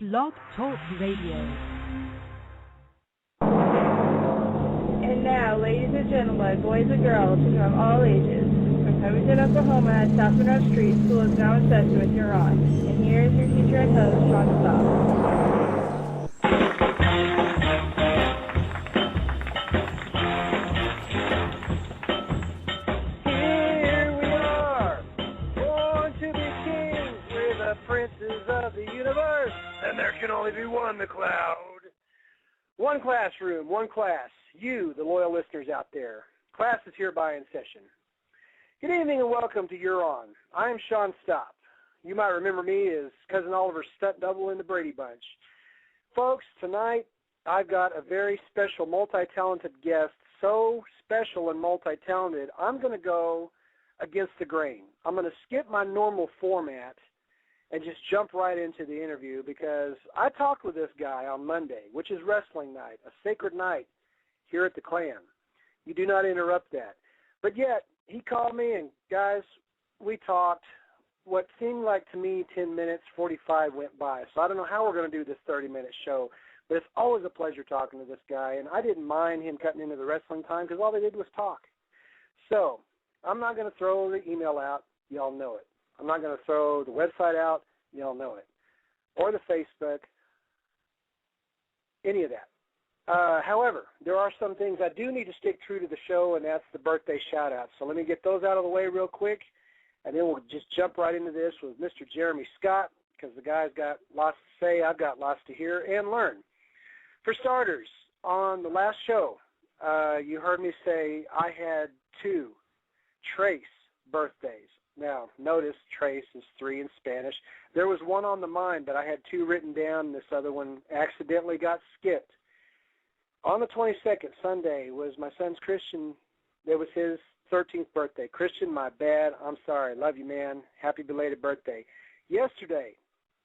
Blog Talk Radio. And now, ladies and gentlemen, boys and girls from all ages, from Covington, Oklahoma, South Monroe Street, school is now in session with Huron. And here is your teacher and host, Sean Stock. Here we are, born to be kings, we're the princes of the universe, and there can only be one McLeod. One classroom, one class. You, the loyal listeners out there. Class is hereby in session. Good evening and welcome to Huron. I am Sean Stopp. You might remember me as Cousin Oliver's stunt double in the Brady Bunch. Folks, tonight I've got a very special, multi-talented guest, so special and multi-talented, I'm going to go against the grain. I'm going to skip my normal format and just jump right into the interview because I talked with this guy on Monday, which is wrestling night, a sacred night here at the Clan. You do not interrupt that. But yet, he called me, and guys, we talked. What seemed like to me 10 minutes, 45 went by. So I don't know how we're going to do this 30-minute show, but it's always a pleasure talking to this guy, and I didn't mind him cutting into the wrestling time because all they did was talk. So I'm not going to throw the email out. Y'all know it. I'm not going to throw the website out. Y'all know it. Or the Facebook, any of that. However, there are some things I do need to stick true to the show, and that's the birthday shout-outs. So let me get those out of the way real quick, and then we'll just jump right into this with Mr. Jeremy Scott because the guy's got lots to say. I've got lots to hear and learn. For starters, on the last show, you heard me say I had two Trace birthdays. Now, notice Trace is 3 in Spanish. There was one on the mind, but I had 2 written down. This other one accidentally got skipped. On the 22nd, Sunday, was my son's Christian. It was his 13th birthday. Christian, my bad. I'm sorry. Love you, man. Happy belated birthday. Yesterday,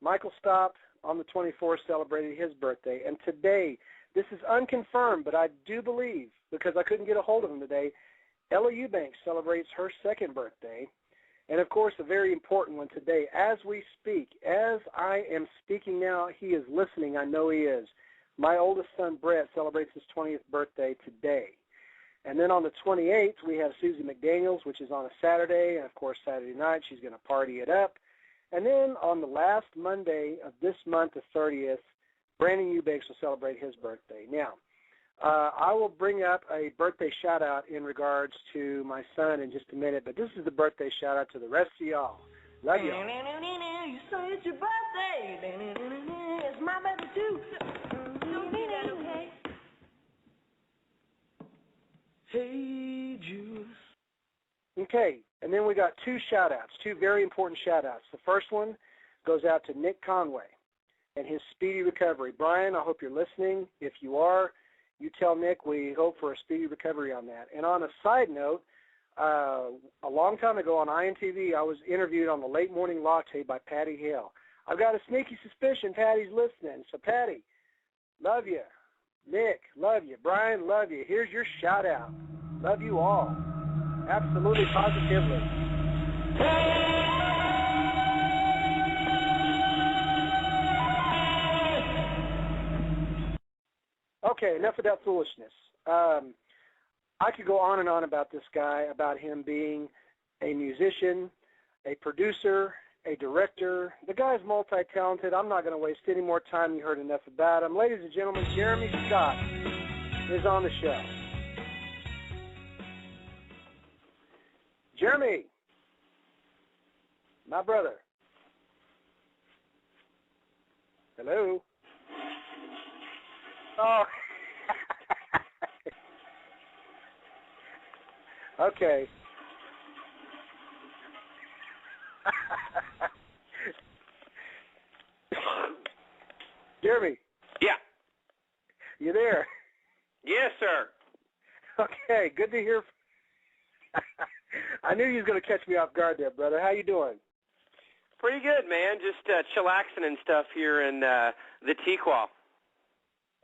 Michael Stopp on the 24th celebrated his birthday. And today, this is unconfirmed, but I do believe, because I couldn't get a hold of him today, Ella Eubanks celebrates her 2nd birthday. And, of course, a very important one today. As we speak, as I am speaking now, he is listening. I know he is. My oldest son, Brett, celebrates his 20th birthday today. And then on the 28th, we have Susie McDaniels, which is on a Saturday. And, of course, Saturday night, she's going to party it up. And then on the last Monday of this month, the 30th, Brandon Eubanks will celebrate his birthday. Now, I will bring up a birthday shout-out in regards to my son in just a minute, but this is the birthday shout-out to the rest of y'all. Love y'all. You say it's your birthday. It's my birthday, too. Don't do that, okay? Hey, Jules. Okay, and then we got 2 shout-outs, 2 very important shout-outs. The first one goes out to Nick Conway and his speedy recovery. Brian, I hope you're listening. If you are, you tell Nick we hope for a speedy recovery on that. And on a side note, a long time ago on INTV, I was interviewed on the Late Morning Latte by Patty Hale. I've got a sneaky suspicion Patty's listening. So, Patty, love you. Nick, love you. Brian, love you. Here's your shout-out. Love you all. Absolutely, positively. Okay, enough of that foolishness. I could go on and on about this guy, about him being a musician, a producer, a director. The guy's multi-talented. I'm not going to waste any more time. You heard enough about him. Ladies and gentlemen, Jeremy Scott is on the show. Jeremy, my brother. Hello. Oh. Okay. Jeremy. Yeah. You there? Yes, sir. Okay, good to hear. I knew you was going to catch me off guard there, brother. How you doing? Pretty good, man. Just chillaxing and stuff here in the Tequah.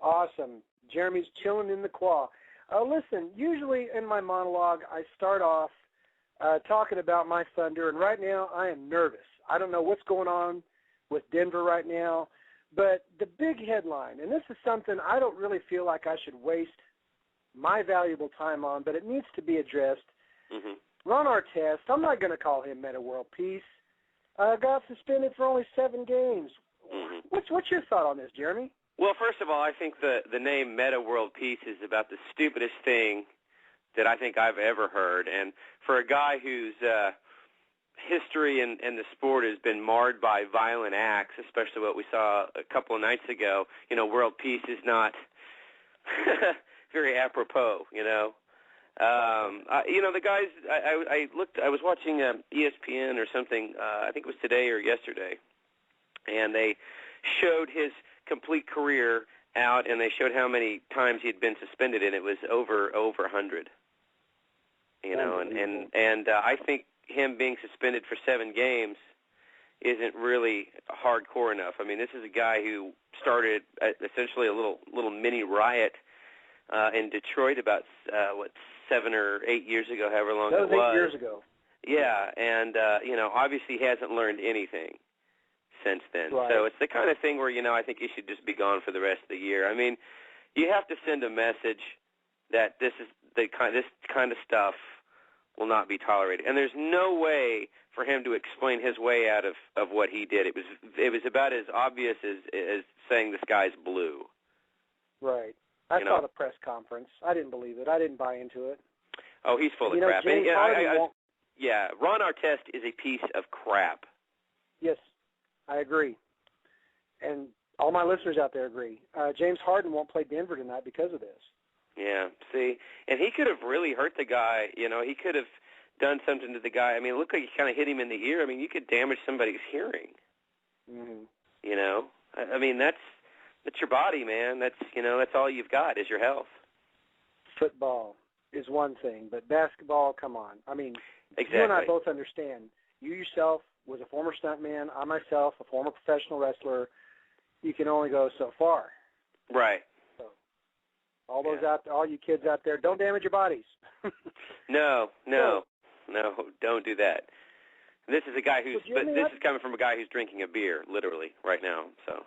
Awesome. Jeremy's chilling in the Quah. Listen, usually in my monologue, I start off talking about my Thunder, and right now I am nervous. I don't know what's going on with Denver right now, But the big headline, and this is something I don't really feel like I should waste my valuable time on, but it needs to be addressed. Mm-hmm. Ron Artest, I'm not going to call him Meta World Peace, got suspended for only 7 games. Mm-hmm. What's your thought on this, Jeremy? Well, first of all, I think the name Meta World Peace is about the stupidest thing that I think I've ever heard. And for a guy whose history in the sport has been marred by violent acts, especially what we saw a couple of nights ago, world peace is not very apropos, the guys, I was watching ESPN or something, I think it was today or yesterday, and they showed his complete career out, and they showed how many times he'd been suspended, and it was over 100. And I think him being suspended for 7 games isn't really hardcore enough. I mean, this is a guy who started essentially a little mini riot in Detroit about 7 or 8 years ago, however long it was. That was 8 years ago. Yeah, and obviously he hasn't learned anything since then. Right. So it's the kind of thing where I think he should just be gone for the rest of the year. I mean, you have to send a message that this kind of stuff will not be tolerated, and there's no way for him to explain his way out of what he did. It was about as obvious as saying the sky's blue. Right. I saw the press conference. I didn't believe it. I didn't buy into it. Oh, he's full of crap. James Harden Ron Artest is a piece of crap. Yes, I agree. And all my listeners out there agree. James Harden won't play Denver tonight because of this. Yeah, see, and he could have really hurt the guy. He could have done something to the guy. I mean, it looked like he kind of hit him in the ear. I mean, you could damage somebody's hearing. Mm-hmm. I mean, that's your body, man. That's all you've got is your health. Football is one thing, but basketball, come on. I mean, exactly. You and I both understand. You yourself was a former stuntman. I myself, a former professional wrestler. You can only go so far. Right. All those all you kids out there, don't damage your bodies. No, don't do that. This is a guy who's. This is coming from a guy who's drinking a beer, literally, right now. So.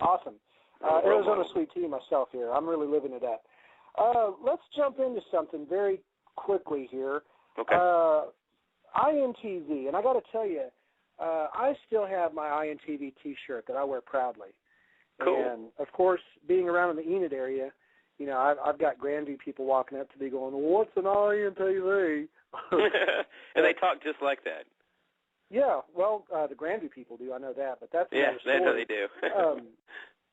Awesome. Arizona sweet tea myself here. I'm really living it up. Let's jump into something very quickly here. Okay. INTV, and I got to tell you, I still have my INTV T-shirt that I wear proudly. Cool. And of course, being around in the Enid area. I've got Grandview people walking up to me going, well, what's an INTV? And they talk just like that. Yeah, well, the Grandview people do. I know that, but that's another story. Yeah, that's what they do.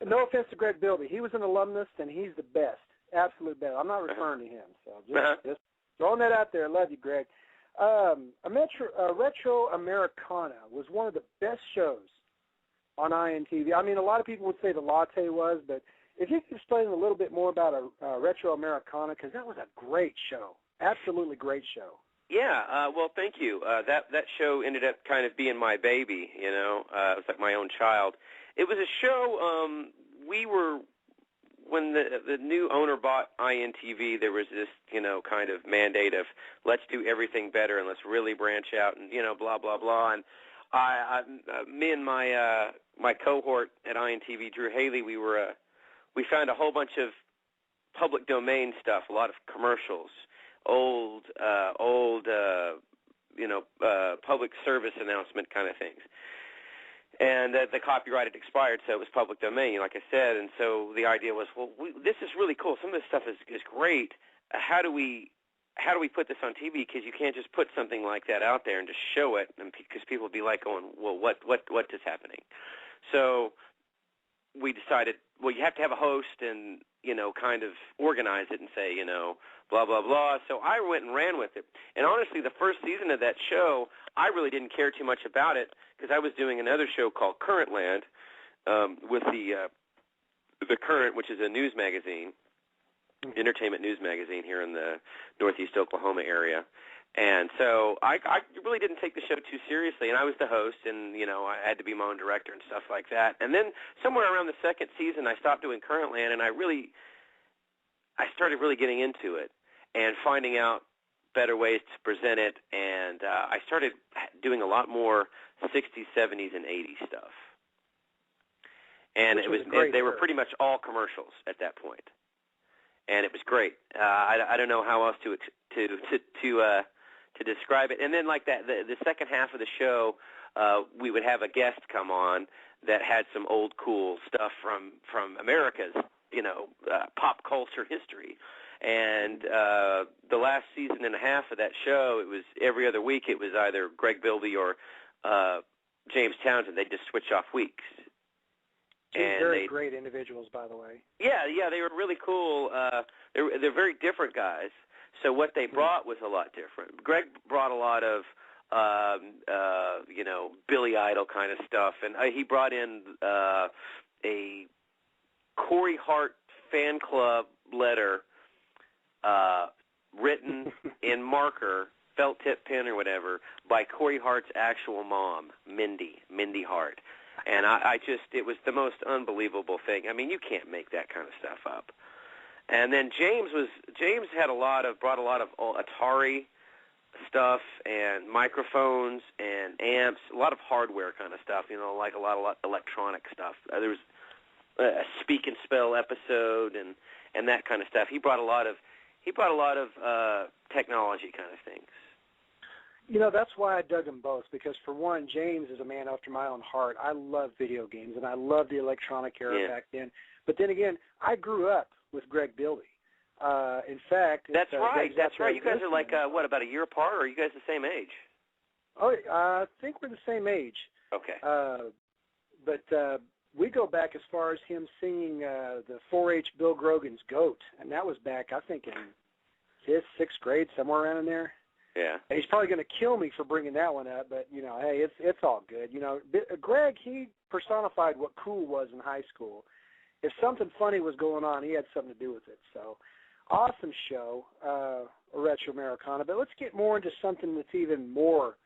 No offense to Greg Bilby. He was an alumnus, and he's the best, absolute best. I'm not referring to him, so just throwing that out there. Love you, Greg. Retro Americana was one of the best shows on INTV. I mean, a lot of people would say the Latte was, but if you could explain a little bit more about Retro Americana, because that was a great show, absolutely great show. Yeah, well, thank you. That show ended up kind of being my baby, it was like my own child. It was a show, when the new owner bought INTV, there was this, kind of mandate of let's do everything better and let's really branch out and, blah, blah, blah. And me and my cohort at INTV, Drew Haley, we found a whole bunch of public domain stuff, a lot of commercials, old public service announcement kind of things. And the copyright had expired, so it was public domain, like I said. And so the idea was, well, this is really cool. Some of this stuff is great. How do we put this on TV? Because you can't just put something like that out there and just show it, and because people would be like going, well, what is happening? So we decided, well, you have to have a host and, kind of organize it and say, blah, blah, blah. So I went and ran with it. And honestly, the first season of that show, I really didn't care too much about it because I was doing another show called Currentland with the Current, which is a news magazine, entertainment news magazine here in the Northeast Oklahoma area. And so I really didn't take the show too seriously, and I was the host, and, I had to be my own director and stuff like that. And then somewhere around the second season, I stopped doing Currentland, and I started really getting into it and finding out better ways to present it, and I started doing a lot more 60s, 70s, and 80s stuff. and they were era. pretty much all commercials at that point, and it was great. I don't know how else to describe it. And then like that, the second half of the show, we would have a guest come on that had some old cool stuff from America's, pop culture history. And the last season and a half of that show, it was every other week. It was either Greg Bilby or James Townsend. They'd just switch off weeks. And very great individuals, by the way. Yeah, they were really cool. They're very different guys. So what they brought was a lot different. Greg brought a lot of, Billy Idol kind of stuff, and he brought in a Corey Hart fan club letter written in marker, felt tip pen or whatever, by Corey Hart's actual mom, Mindy Hart. And it was the most unbelievable thing. I mean, you can't make that kind of stuff up. And then James brought a lot of Atari stuff and microphones and amps, a lot of hardware kind of stuff, like a lot of electronic stuff. There was a Speak and Spell episode and that kind of stuff. He brought a lot of technology kind of things. That's why I dug them both, because for one, James is a man after my own heart. I love video games, and I love the electronic era back then. But then again, I grew up with Greg Bilby. In fact, that's right. You guys are like about a year apart, or are you guys the same age? Oh, I think we're the same age. Okay. But we go back as far as him singing the 4-H Bill Grogan's Goat, and that was back, I think, in 5th, 6th grade, somewhere around in there. Yeah. And he's probably going to kill me for bringing that one up, but hey, it's all good. Greg, he personified what cool was in high school. If something funny was going on, he had something to do with it. So, awesome show, Retro Americana. But let's get more into something that's even more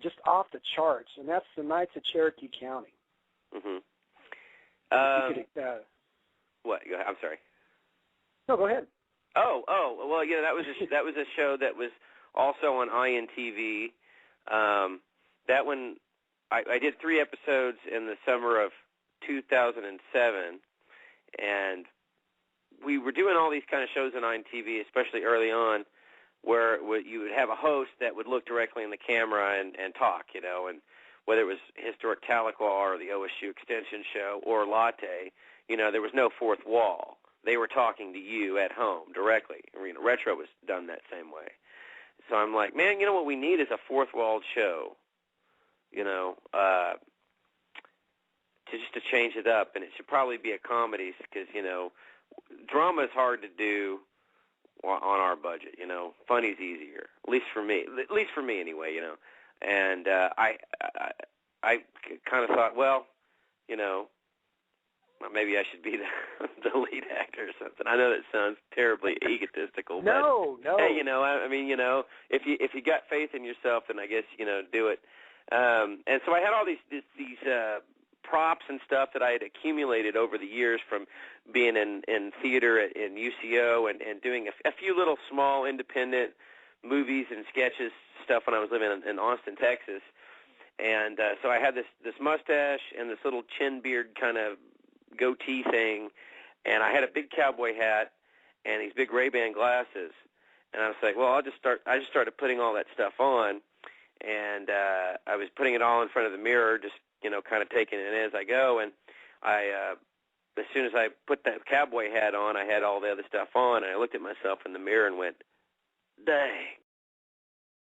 just off the charts, and that's the Knights of Cherokee County. Mm-hmm. What? I'm sorry. No, go ahead. Oh, well, that was a show that was also on INTV. That one, I did 3 episodes in the summer of 2007, and we were doing all these kind of shows on INTV, especially early on, where you would have a host that would look directly in the camera and talk, and whether it was Historic Tahlequah or the OSU Extension Show or Latte, there was no fourth wall. They were talking to you at home directly. Retro was done that same way. So I'm like, man, what we need is a fourth-walled show, to change it up, and it should probably be a comedy because, drama is hard to do on our budget, Funny's easier, at least for me anyway, And I kind of thought, well, maybe I should be the lead actor or something. I know that sounds terribly egotistical. No. Hey, if you got faith in yourself, then I guess do it. And so I had all these props and stuff that I had accumulated over the years from being in theater in UCO and doing a few little small independent movies and sketches stuff when I was living in Austin, Texas. And so I had this mustache and this little chin beard kind of goatee thing, and I had a big cowboy hat and these big Ray-Ban glasses, and I was like, well, I just started putting all that stuff on, and I was putting it all in front of the mirror, just kind of taking it as I go, and I as soon as I put that cowboy hat on, I had all the other stuff on, and I looked at myself in the mirror and went, dang,